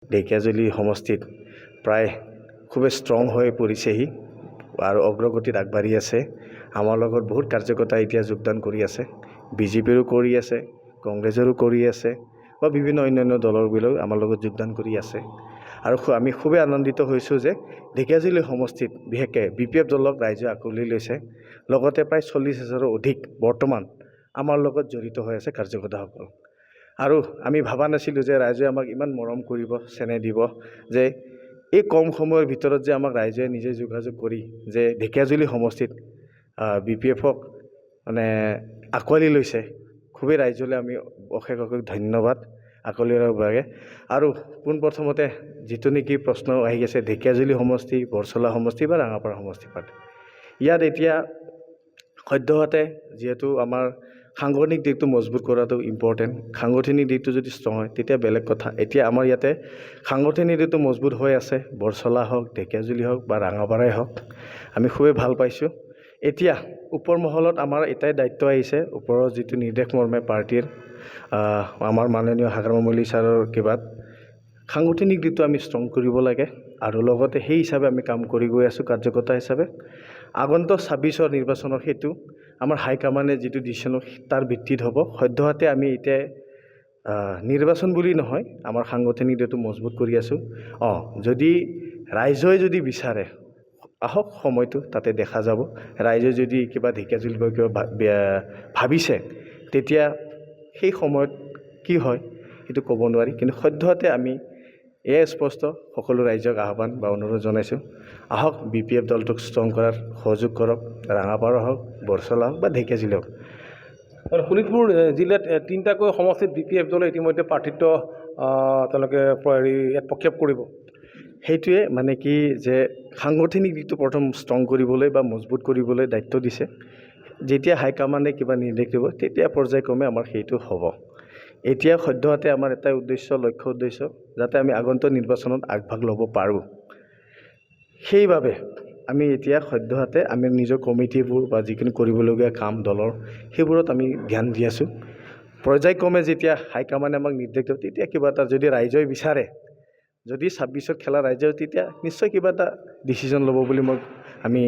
ঢেকিয়াজুলি সমষ্টিত প্ৰায় খুবেই ষ্ট্ৰং হৈ পৰিছেহি আৰু অগ্ৰগতিত আগবাঢ়ি আছে। আমাৰ লগত বহুত কাৰ্যকৰ্তা এতিয়া যোগদান কৰি আছে। বিজেপিৰো কৰি আছে, কংগ্ৰেছৰো কৰি আছে বা বিভিন্ন অন্যান্য দলৰ বিলাকেও আমাৰ লগত যোগদান কৰি আছে। আৰু আমি খুবেই আনন্দিত হৈছোঁ যে ঢেকিয়াজুলি সমষ্টিত বিশেষকৈ BPF দলক ৰাইজে আঁকোৱালি লৈছে। লগতে প্ৰায় 40,000ৰো অধিক বৰ্তমান আমাৰ লগত জড়িত হৈ আছে কাৰ্যকৰ্তাসকল। আৰু আমি ভাবা নাছিলোঁ যে ৰাইজে আমাক ইমান মৰম কৰিব, চেনেহ দিব, যে এই কম সময়ৰ ভিতৰত যে আমাক ৰাইজে নিজে যোগাযোগ কৰি যে ঢেকিয়াজুলি সমষ্টিত BPFক মানে আঁকোৱালি লৈছে। খুবেই ৰাইজলৈ আমি অশেষ ধন্যবাদ আঁকোৱালি লোৱাৰ বাবে। আৰু পোনপ্ৰথমতে যিটো নেকি প্ৰশ্ন আহি আছে ঢেকিয়াজুলি সমষ্টি, বৰচলা সমষ্টি বা ৰাঙাপাৰা সমষ্টি পাতে, ইয়াত এতিয়া সদ্যহতে যিহেতু আমাৰ সাংগঠনিক দিশটো মজবুত কৰাটো ইম্পৰ্টেণ্ট। সাংগঠনিক দিশটো যদি ষ্ট্ৰং হয় তেতিয়া বেলেগ কথা। এতিয়া আমাৰ ইয়াতে সাংগঠনিক দিশটো মজবুত হৈ আছে, বৰচলা হওক, ঢেকিয়াজুলি হওক বা ৰাঙাপাৰাই হওক, আমি খুবেই ভাল পাইছোঁ। এতিয়া ওপৰ মহলত আমাৰ এটাই দায়িত্ব আহিছে, ওপৰৰ যিটো নিৰ্দেশ মৰ্মে পাৰ্টীৰ আমাৰ মাননীয় হাগ্ৰামা মল্লিক ছাৰৰ কিবাত সাংগঠনিক দিশটো আমি ষ্ট্ৰং কৰিব লাগে। আৰু লগতে সেই হিচাপে আমি কাম কৰি গৈ আছোঁ কাৰ্যকৰ্তা হিচাপে। আগন্তুক 26ৰ নিৰ্বাচনৰ সেইটো আমাৰ হাইকমাণ্ডে যিটো ডিচিশ্যন তাৰ ভিত্তিত হ'ব। সদ্যহতে আমি এতিয়া নিৰ্বাচন বুলি নহয়, আমাৰ সাংগঠনিক দিশটো মজবুত কৰি আছোঁ। যদি ৰাইজে যদি বিচাৰে আহক, সময়টো তাতে দেখা যাব। ৰাইজে যদি কিবা ঢেকিয়াজুলিৰ পৰা কিবা ভাবিছে তেতিয়া সেই সময়ত কি হয় সেইটো ক'ব নোৱাৰি। কিন্তু সদ্যহতে আমি এয়া স্পষ্ট সকলো ৰাইজক আহ্বান বা অনুৰোধ জনাইছোঁ, আহক BPF দলটোক ষ্ট্ৰং কৰাৰ সহযোগ কৰক। ৰাঙাপাৰা হওক, বৰচলা হওক বা ঢেকিয়াজুলি হওক। শোণিতপুৰ জিলাত 3টাকৈ সমষ্টিত BPF দলে ইতিমধ্যে প্ৰাৰ্থিত্ব তেওঁলোকে ইয়াত প্ৰক্ষেপ কৰিব। সেইটোৱে মানে কি যে সাংগঠনিক দিশটো প্ৰথম ষ্ট্ৰং কৰিবলৈ বা মজবুত কৰিবলৈ দায়িত্ব দিছে। যেতিয়া হাইকমাণ্ডে কিবা নিৰ্দেশ দিব তেতিয়া পৰ্যায়ক্ৰমে আমাৰ সেইটো হ'ব। এতিয়া সদ্যহতে আমাৰ এটাই লক্ষ্য উদ্দেশ্য যাতে আমি আগন্তুক নিৰ্বাচনত আগভাগ ল'ব পাৰোঁ। সেইবাবে আমি এতিয়া সদ্যহতে আমি নিজৰ কমিটিবোৰ বা যিখিনি কৰিবলগীয়া কাম দলৰ সেইবোৰত আমি ধ্যান দি আছোঁ। পৰ্যায়ক্ৰমে যেতিয়া হাইকমাণ্ডে আমাক নিৰ্দেশ দিব তেতিয়া কিবা এটা যদি ৰাইজে বিচাৰে, যদি 26ত খেলা ৰাইজে তেতিয়া নিশ্চয় কিবা এটা ডিচিশ্যন ল'ব বুলি আমি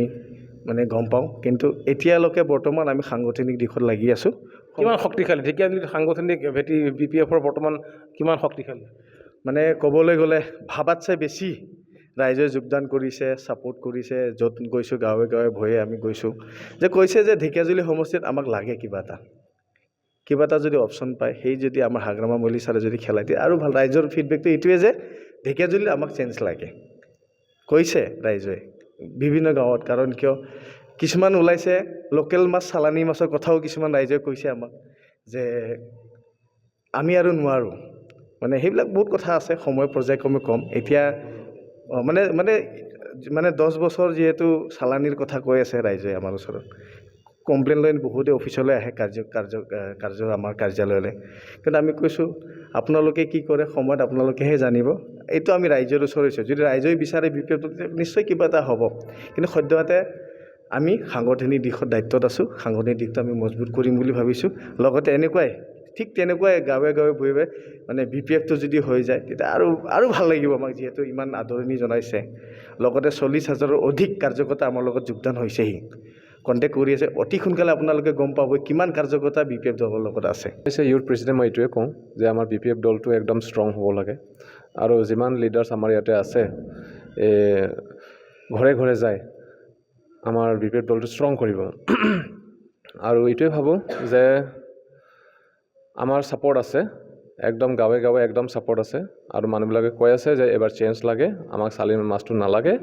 মানে গম পাওঁ। কিন্তু এতিয়ালৈকে বৰ্তমান আমি সাংগঠনিক দিশত লাগি আছোঁ। কিমান শক্তিশালী ঢেকিয়াজুলিত সাংগঠনিক ভেটি BPFৰ বৰ্তমান কিমান শক্তিশালী? মানে ক'বলৈ গ'লে ভাবাত চাই বেছি ৰাইজে যোগদান কৰিছে, ছাপোৰ্ট কৰিছে। য'ত গৈছোঁ গাঁৱে গাঁৱে ভয়ে আমি গৈছোঁ, যে কৈছে যে ঢেকিয়াজুলি সমষ্টিত আমাক লাগে কিবা এটা যদি অপশ্যন পায়, সেই যদি আমাৰ হাগ্ৰামা মল্লিক ছাৰে যদি খেলাই দিয়ে আৰু ভাল। ৰাইজৰ ফিডবেকটো এইটোৱে যে ঢেকিয়াজুলিত আমাক চেঞ্জ লাগে কৈছে ৰাইজে বিভিন্ন গাঁৱত। কাৰণ কিয় কিছুমান ওলাইছে লোকেল মাছ, চালানী মাছৰ কথাও কিছুমান ৰাইজে কৈছে আমাক যে আমি আৰু নোৱাৰোঁ। মানে সেইবিলাক বহুত কথা আছে, সময় পৰ্যায়ক্ৰমে কম। এতিয়া মানে 10 বছৰ যিহেতু চালানীৰ কথা কৈ আছে ৰাইজে আমাৰ ওচৰত, কমপ্লেইন লৈ বহুতে অফিচলৈ আহে, আমাৰ কাৰ্যালয়লৈ। কিন্তু আমি কৈছোঁ আপোনালোকে কি কৰে সময়ত আপোনালোকেহে জানিব। এইটো আমি ৰাইজৰ ওচৰত আছোঁ। যদি ৰাইজে বিচাৰে BPF নিশ্চয় কিবা এটা হ'ব। কিন্তু সদ্যহতে আমি সাংগঠনিক দিশত দায়িত্বত আছোঁ। সাংগঠনিক দিশটো আমি মজবুত কৰিম বুলি ভাবিছোঁ। লগতে ঠিক তেনেকুৱাই গাঁৱে গাঁৱে ভূঞে মানে BPFটো যদি হৈ যায় তেতিয়া আৰু ভাল লাগিব আমাক, যিহেতু ইমান আদৰণি জনাইছে। লগতে 40,000ৰো অধিক কাৰ্যকৰ্তা আমাৰ লগত যোগদান হৈছেহি, কণ্টেক্ট কৰি আছে। অতি সোনকালে আপোনালোকে গম পাব কিমান কাৰ্যকৰ্তা BPF দলৰ লগত আছে। ইউথ প্ৰেছিডেণ্ট মই এইটোৱে কওঁ যে আমাৰ BPF দলটো একদম ষ্ট্ৰং হ'ব লাগে। আৰু যিমান লিডাৰ্ছ আমাৰ ইয়াতে আছে ঘৰে ঘৰে যায় আমাৰ BPF দলটো ষ্ট্ৰং কৰিব। আৰু এইটোৱে ভাবোঁ যে আমাৰ ছাপৰ্ট আছে, একদম গাঁৱে গাঁৱে একদম ছাপৰ্ট আছে। আৰু মানুহবিলাকে কৈ আছে যে এবাৰ চেঞ্জ লাগে, আমাক চালানী মাছটো নালাগে।